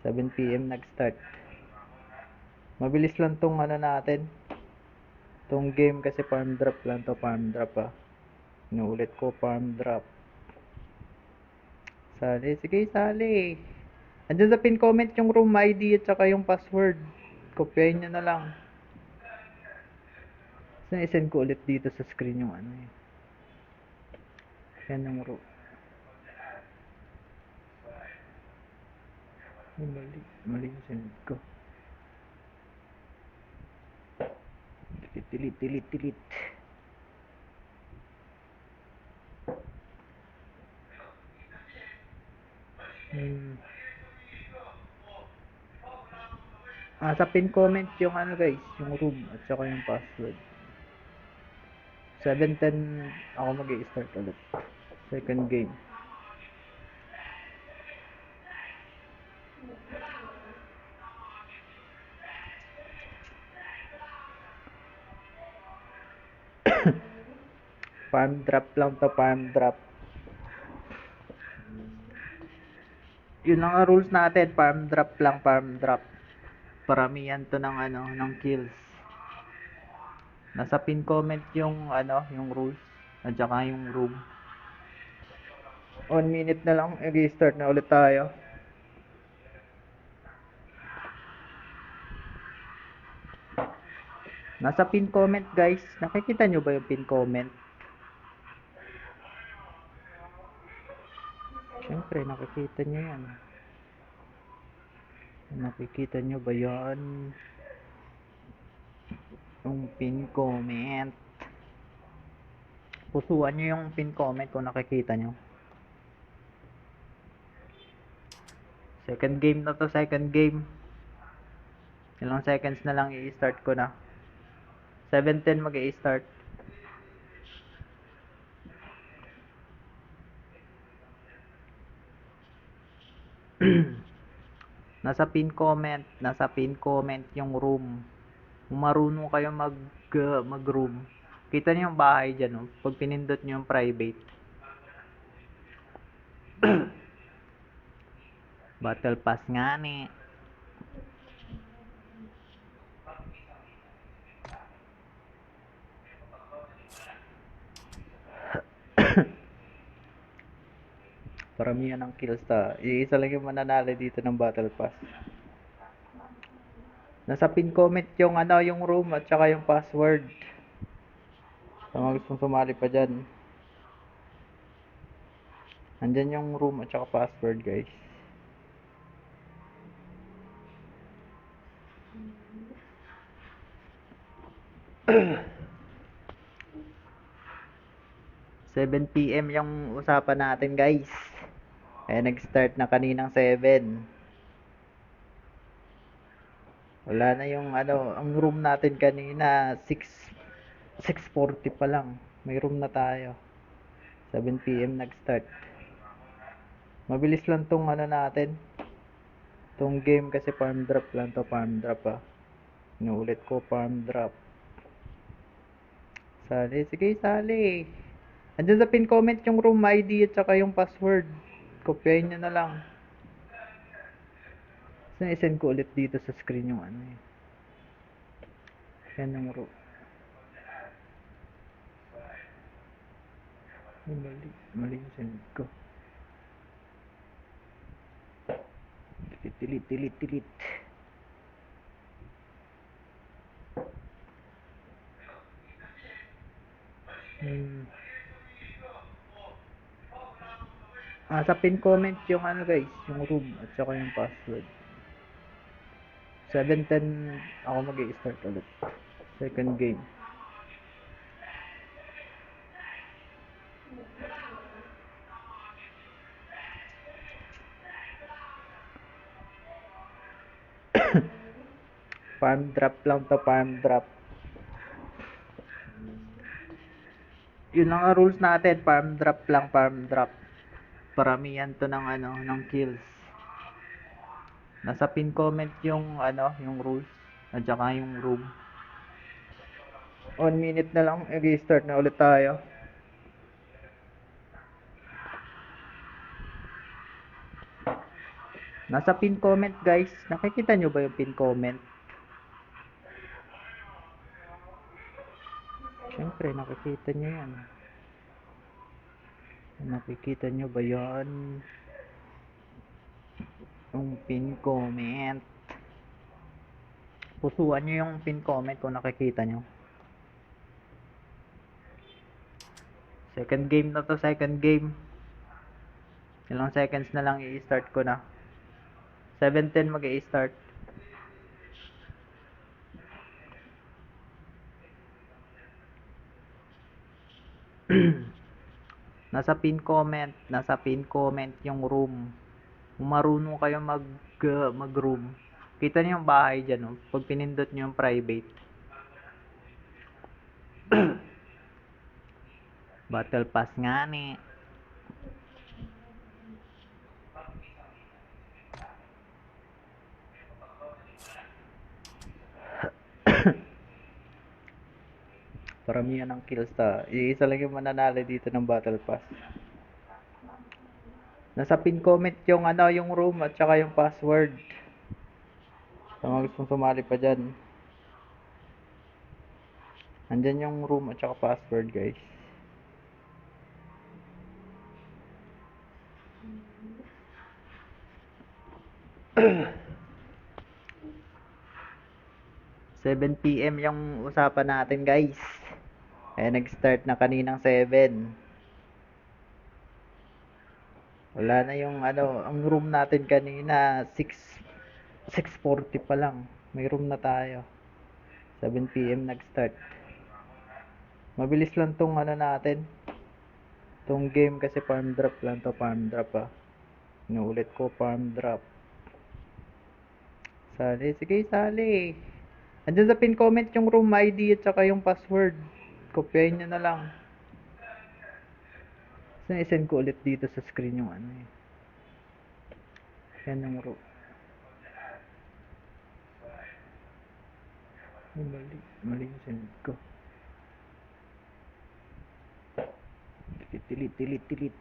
7 PM nag-start. Mabilis lang tong ano natin. Tong game kasi farm drop lang to, farm drop ah. Inuulit ko, farm drop. Sali, sige sali. Andyan sa pin comment yung room ID at saka yung password. Kopyahin nyo na lang. So, isend ko ulit dito sa screen yung ano eh. Yan yung room. Mali yung send ko. Delete. Sa pin comment yung ano guys, yung room at saka yung password. 7:10 ako mag-i-start ulit. Second game. Farm drop lang to, farm drop. Yun ang rules natin, farm drop lang, farm drop. Paramihan to ng ano, ng kills. Nasa pin comment yung ano, yung rules at saka yung room. 1 minute na lang, i-start na ulit tayo. Nasa pin comment guys, nakikita nyo ba yung pin comment? Siyempre, nakikita nyo yan. Nakikita nyo ba yan? Yung pin comment. Pusuan nyo yung pin comment kung nakikita nyo. Second game na to, second game. Ilang seconds na lang i-start ko na. 7:10 mag-i-start. Nasa pin comment yung room. Kung marunong kayo mag-room, kita niyo yung bahay dyan, no? Pag pinindot niyo yung private. Battle pass nga ni. Paramihan ng kills ta. Iisa lang yung mananalo dito ng battle pass. Nasa pin comment yung ano, yung room at saka yung password. Sa mga gustong sumali pa dyan. Andyan yung room at saka password guys. PM yung usapan natin guys. Kaya nag-start na kaninang 7. Wala na yung ano, ang room natin kanina 6:40 pa lang. May room na tayo. 7 PM nag-start. Mabilis lang tong ano natin. Tong game kasi farm drop lang to, farm drop ah. Inuulit ko, farm drop. Sali, sige sali. Andyan sa pin comment yung room ID at saka yung password. Kopyahin nyo na lang. So, isend ko ulit dito sa screen yung ano eh. Yan yung room. Mali yung send ko. Delete. Sa pin comment yung ano guys, yung room at saka yung password. 7:10 ako mag-i-start ulit. Second game. Farm drop lang to, farm drop. Yun ang rules natin, farm drop lang, farm drop. Paramihan to ng ano, ng kills. Nasa pin comment yung ano, yung rules at saka yung room. 1 minute na lang, i-start na ulit tayo. Nasa pin comment guys. Nakikita nyo ba yung pin comment? Siyempre nakikita nyo yan. Nakikita nyo ba yan? Yung pin comment. Pusuan nyo yung pin comment kung nakikita nyo. Second game na to, second game. Ilang seconds na lang i-start ko na. 7:10 mag-i-start. Nasa pin comment yung room. Kung marunong kayo mag-room. Kita niyo yung bahay diyan, no? Pag pinindot niyo yung private. Battle pass nga ni. Paramihan ng kills ta. Iisa lang yung mananalo dito ng battle pass. Nasa pin comment yung yung room at saka yung password. Sa mga gustong sumali pa dyan. Andyan yung room at saka password guys. Seven PM yung usapan natin guys. Kaya nag-start na kaninang 7. Wala na yung ang room natin kanina 6:40 pa lang. May room na tayo. 7 PM nag-start. Mabilis lang tong natin. Tong game kasi farm drop lang to, farm drop ah. Inuulit ko, farm drop. Sali, sige sali. Andyan sa pin comment yung room ID at saka yung password. Kopyahin nyo na lang. So, i-send ko ulit dito sa screen yung yan yung room. Mali yung send ko. Delete.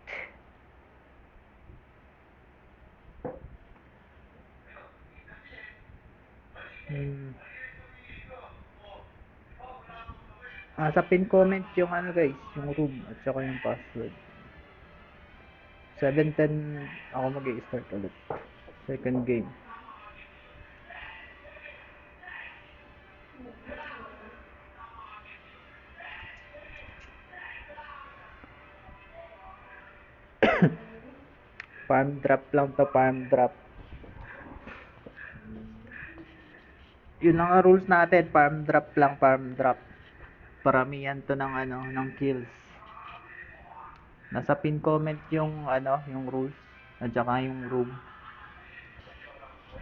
Sa pin comment yung guys, yung room at saka yung password. 7:10 ako mag-i-start ulit. Second game. Farm drop lang to, farm drop. Yun lang ang rules natin, farm drop lang, farm drop. Paramihan to ng ng kills. Nasa pin comment yung yung rules at saka yung room.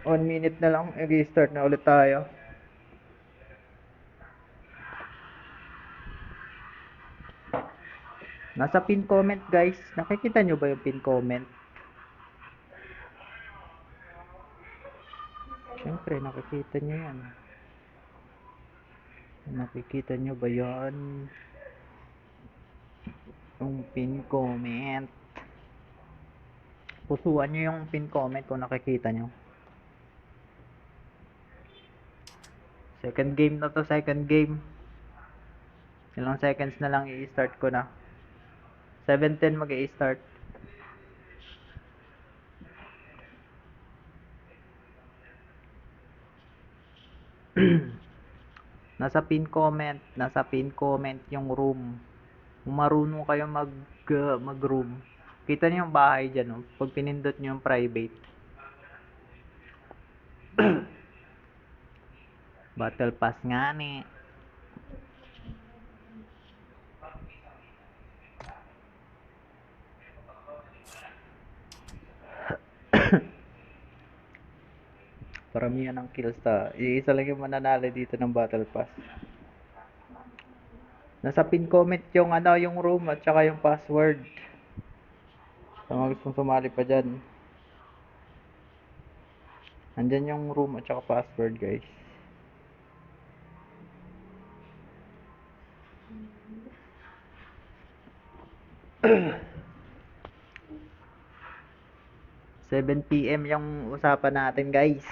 1 minute na lang, i-start na ulit tayo. Nasa pin comment guys, nakikita nyo ba yung pin comment? Siyempre nakikita nyo yan. Nakikita nyo ba yan? Yung pin comment. Pusuan nyo yung pin comment kung nakikita nyo. Second game na to, second game. Ilang seconds na lang i-start ko na. 7:10 mag-i-start. Nasa pin comment yung room. Kung marunong kayo mag-room. Kita niyo yung bahay diyan, no? Pag pinindot niyo yung private. Battle pass nga ni. Paramihan ng kills ta. Iisa lang yung mananalo dito ng battle pass. Nasa pin comment yung yung room at saka yung password. Sa mga gustong sumali pa dyan. Andyan yung room at saka password guys. 7 PM yung usapan natin, guys.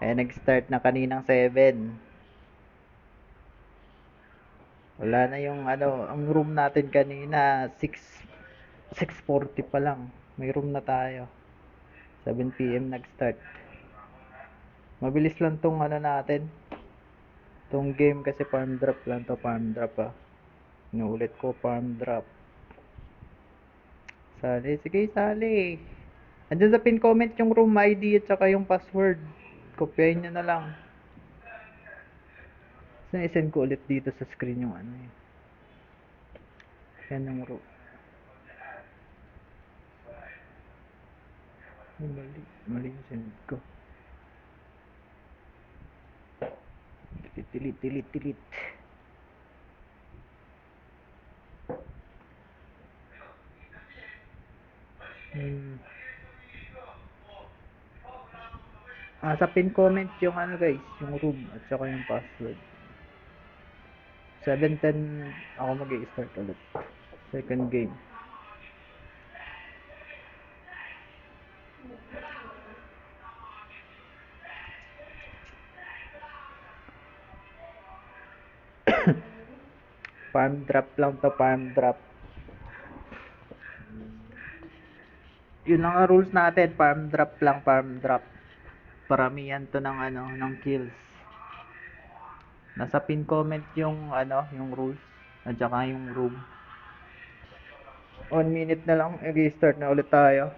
Nag-start na kaninang 7. Wala na yung ang room natin kanina 6:40 pa lang. May room na tayo. 7 PM nag-start. Mabilis lang tong natin. Tong game kasi farm drop lang to, farm drop ah. Inuulit ko, farm drop. Sali, sige sali. Andiyan sa pin comment yung room ID at saka yung password. Kopyahin nyo na lang. So, isend ko ulit dito sa screen yung yan yung room. Ay, mali yung send ko. Delete. Sa pin comment yung guys, yung room at saka yung password. 7:10 ako mag-i-start ulit. Second game. Farm drop lang to, farm drop. Yun lang ang rules natin, farm drop lang, farm drop. Paramihan to ng ng kills. Nasa pin comment yung yung rules at saka yung room. 1 minute na lang, i-start na ulit tayo.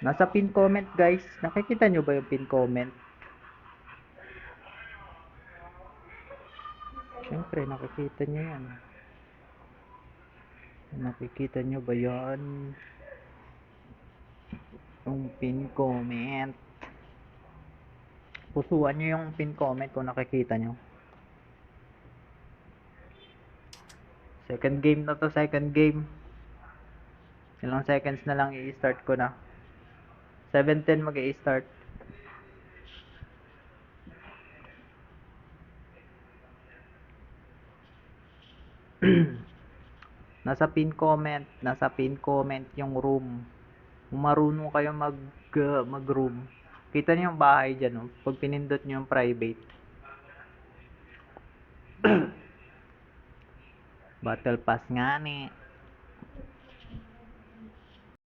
Nasa pin comment, guys. Nakikita nyo ba yung pin comment? Siyempre, nakikita nyo yan. Nakikita nyo ba yan? Yung pin comment. Pusuan nyo yung pin comment kung nakikita nyo. Second game na to, second game. Ilang seconds na lang i-start ko na. 7:10 mag-i-start. Nasa pin comment yung room. Kung marunong kayo mag-room. Kita niyo yung bahay diyan, oh. Pag pinindot niyo yung private. Battle pass nga ni.